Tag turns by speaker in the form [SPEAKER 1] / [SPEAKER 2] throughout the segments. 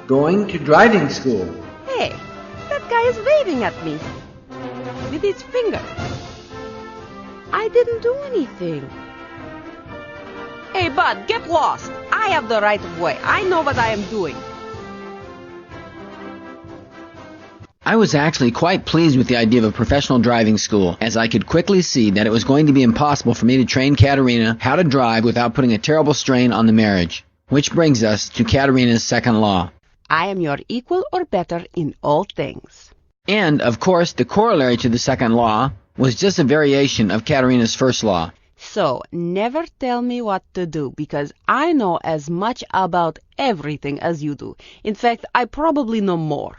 [SPEAKER 1] going to driving school.
[SPEAKER 2] Hey, that guy is waving at me with his finger. I didn't do anything. Hey, bud, get lost. I have the right of way. I know what I am doing.
[SPEAKER 3] I was actually quite pleased with the idea of a professional driving school, as I could quickly see that it was going to be impossible for me to train Katerina how to drive without putting a terrible strain on the marriage. Which brings us to Katerina's second law.
[SPEAKER 2] I am your equal or better in all things.
[SPEAKER 3] And, of course, the corollary to the second law was just a variation of Katerina's first law.
[SPEAKER 2] So, never tell me what to do, because I know as much about everything as you do. In fact, I probably know more.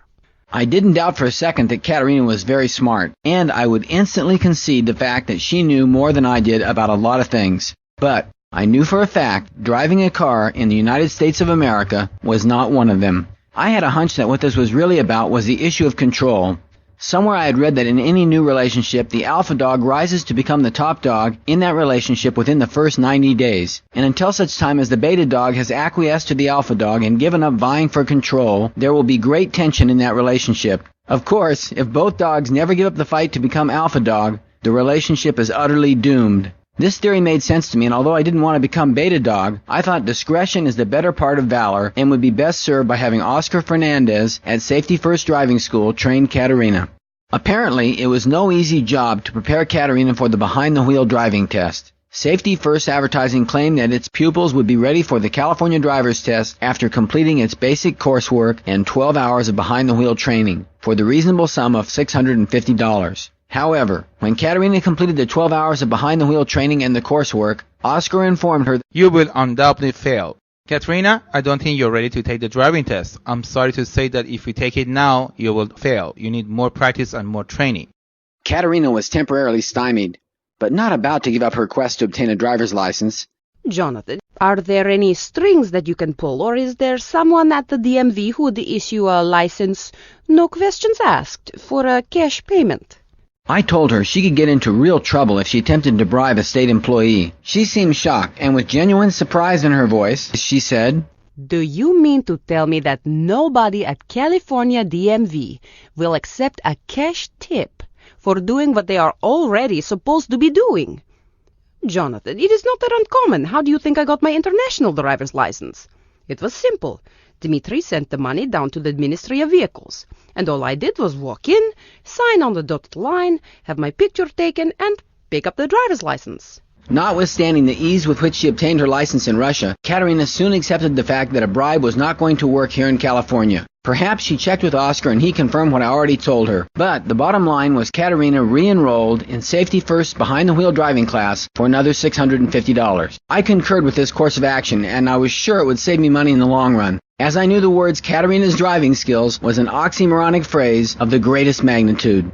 [SPEAKER 3] I didn't doubt for a second that Katerina was very smart, and I would instantly concede the fact that she knew more than I did about a lot of things. But I knew for a fact driving a car in the United States of America was not one of them. I had a hunch that what this was really about was the issue of control. Somewhere I had read that in any new relationship, the alpha dog rises to become the top dog in that relationship within the first 90 days. And until such time as the beta dog has acquiesced to the alpha dog and given up vying for control, there will be great tension in that relationship. Of course, if both dogs never give up the fight to become alpha dog, the relationship is utterly doomed. This theory made sense to me, and although I didn't want to become beta dog, I thought discretion is the better part of valor and would be best served by having Oscar Fernandez at Safety First Driving School train Katerina. Apparently, it was no easy job to prepare Katerina for the behind-the-wheel driving test. Safety First Advertising claimed that its pupils would be ready for the California driver's test after completing its basic coursework and 12 hours of behind-the-wheel training for the reasonable sum of $650. However, when Katerina completed the 12 hours of behind-the-wheel training and the coursework, Oscar informed her,
[SPEAKER 4] "You will undoubtedly fail. Katerina, I don't think you're ready to take the driving test. I'm sorry to say that if you take it now, you will fail. You need more practice and more training."
[SPEAKER 3] Katerina was temporarily stymied, but not about to give up her quest to obtain a driver's license.
[SPEAKER 2] Jonathan, are there any strings that you can pull, or is there someone at the DMV who would issue a license, no questions asked, for a cash payment?
[SPEAKER 3] I told her she could get into real trouble if she attempted to bribe a state employee. She seemed shocked, and with genuine surprise in her voice, she said,
[SPEAKER 2] Do you mean to tell me that nobody at California DMV will accept a cash tip for doing what they are already supposed to be doing? Jonathan, it is not that uncommon. How do you think I got my international driver's license? It was simple. Dmitri sent the money down to the Ministry of Vehicles, and all I did was walk in, sign on the dotted line, have my picture taken, and pick up the driver's license.
[SPEAKER 3] Notwithstanding the ease with which she obtained her license in Russia, Katerina soon accepted the fact that a bribe was not going to work here in California. Perhaps she checked with Oscar and he confirmed what I already told her. But the bottom line was Katerina re-enrolled in Safety First behind-the-wheel driving class for another $650. I concurred with this course of action, and I was sure it would save me money in the long run, as I knew the words Katerina's driving skills was an oxymoronic phrase of the greatest magnitude.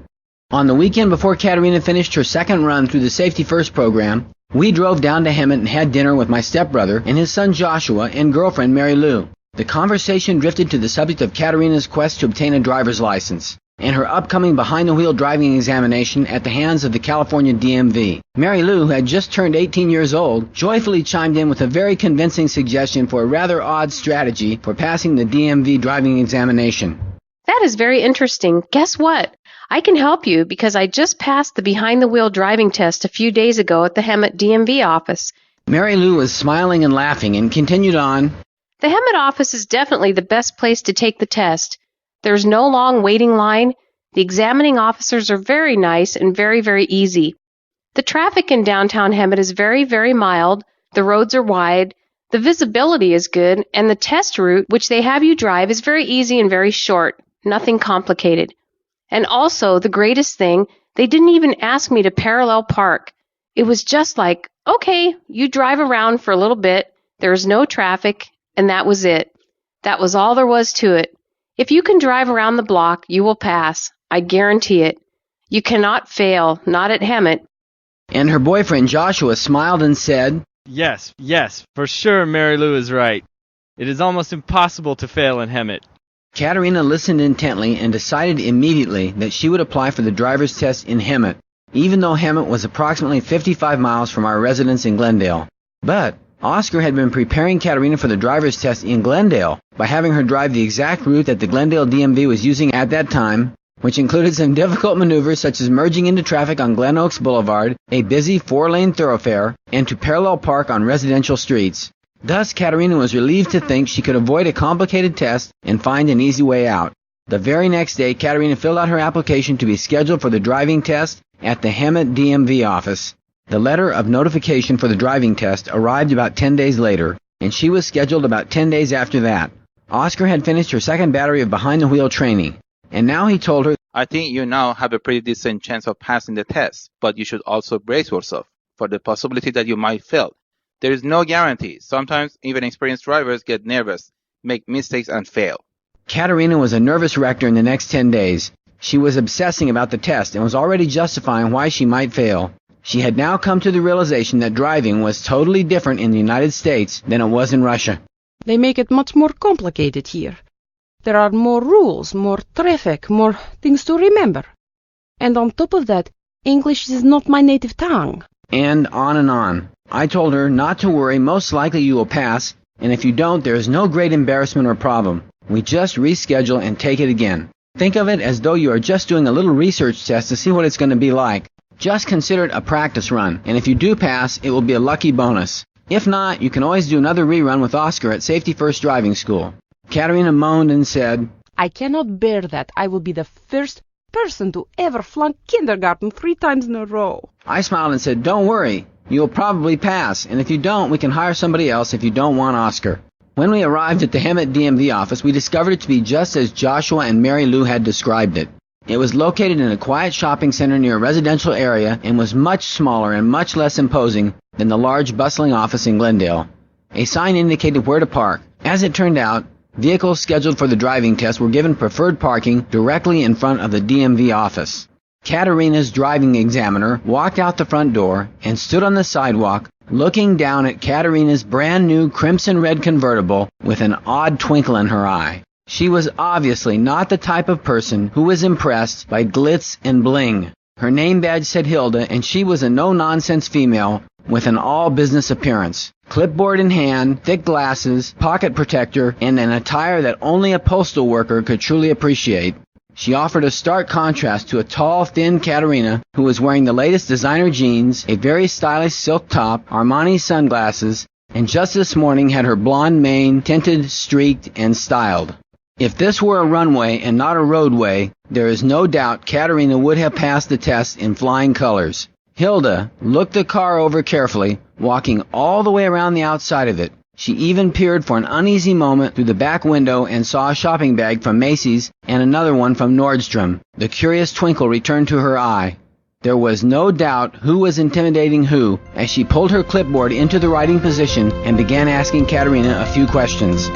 [SPEAKER 3] On the weekend before Katerina finished her second run through the Safety First program, we drove down to Hemet and had dinner with my stepbrother and his son Joshua and girlfriend Mary Lou. The conversation drifted to the subject of Katerina's quest to obtain a driver's license and her upcoming behind-the-wheel driving examination at the hands of the California DMV. Mary Lou, who had just turned 18 years old, joyfully chimed in with a very convincing suggestion for a rather odd strategy for passing the DMV driving examination.
[SPEAKER 5] That is very interesting. Guess what? I can help you because I just passed the behind-the-wheel driving test a few days ago at the Hemet DMV office.
[SPEAKER 3] Mary Lou was smiling and laughing and continued on,
[SPEAKER 5] The Hemet office is definitely the best place to take the test. There's no long waiting line. The examining officers are very nice and very, very easy. The traffic in downtown Hemet is very, very mild. The roads are wide. The visibility is good. And the test route, which they have you drive, is very easy and very short. Nothing complicated. And also, the greatest thing, they didn't even ask me to parallel park. It was just like, okay, you drive around for a little bit. There's no traffic. And that was it. That was all there was to it. If you can drive around the block, you will pass. I guarantee it. You cannot fail, not at Hemet.
[SPEAKER 3] And her boyfriend Joshua smiled and said,
[SPEAKER 6] Yes, for sure Mary Lou is right. It is almost impossible to fail in Hemet.
[SPEAKER 3] Katerina listened intently and decided immediately that she would apply for the driver's test in Hemet, even though Hemet was approximately 55 miles from our residence in Glendale. But Oscar had been preparing Katerina for the driver's test in Glendale by having her drive the exact route that the Glendale DMV was using at that time, which included some difficult maneuvers such as merging into traffic on Glen Oaks Boulevard, a busy 4-lane thoroughfare, and to parallel park on residential streets. Thus, Katerina was relieved to think she could avoid a complicated test and find an easy way out. The very next day, Katerina filled out her application to be scheduled for the driving test at the Hemet DMV office. The letter of notification for the driving test arrived about 10 days later, and she was scheduled about 10 days after that. Oscar had finished her second battery of behind-the-wheel training, and now he told her,
[SPEAKER 4] I think you now have a pretty decent chance of passing the test, but you should also brace yourself for the possibility that you might fail. There is no guarantee. Sometimes even experienced drivers get nervous, make mistakes, and fail.
[SPEAKER 3] Katerina was a nervous wreck during the next 10 days. She was obsessing about the test and was already justifying why she might fail. She had now come to the realization that driving was totally different in the United States than it was in Russia.
[SPEAKER 2] They make it much more complicated here. There are more rules, more traffic, more things to remember. And on top of that, English is not my native tongue.
[SPEAKER 3] And on. I told her not to worry, most likely you will pass, and if you don't, there is no great embarrassment or problem. We just reschedule and take it again. Think of it as though you are just doing a little research test to see what it's going to be like. Just consider it a practice run, and if you do pass, it will be a lucky bonus. If not, you can always do another rerun with Oscar at Safety First Driving School. Katerina moaned and said,
[SPEAKER 2] I cannot bear that. I will be the first person to ever flunk kindergarten 3 times in a row.
[SPEAKER 3] I smiled and said, don't worry. You'll probably pass, and if you don't, we can hire somebody else if you don't want Oscar. When we arrived at the Hemet DMV office, we discovered it to be just as Joshua and Mary Lou had described it. It was located in a quiet shopping center near a residential area and was much smaller and much less imposing than the large bustling office in Glendale. A sign indicated where to park. As it turned out, vehicles scheduled for the driving test were given preferred parking directly in front of the DMV office. Katerina's driving examiner walked out the front door and stood on the sidewalk looking down at Katerina's brand new crimson red convertible with an odd twinkle in her eye. She was obviously not the type of person who was impressed by glitz and bling. Her name badge said Hilda, and she was a no-nonsense female with an all-business appearance. Clipboard in hand, thick glasses, pocket protector, and an attire that only a postal worker could truly appreciate. She offered a stark contrast to a tall, thin Katerina who was wearing the latest designer jeans, a very stylish silk top, Armani sunglasses, and just this morning had her blonde mane tinted, streaked, and styled. If this were a runway and not a roadway, there is no doubt Katerina would have passed the test in flying colors. Hilda looked the car over carefully, walking all the way around the outside of it. She even peered for an uneasy moment through the back window and saw a shopping bag from Macy's and another one from Nordstrom. The curious twinkle returned to her eye. There was no doubt who was intimidating who as she pulled her clipboard into the writing position and began asking Katerina a few questions.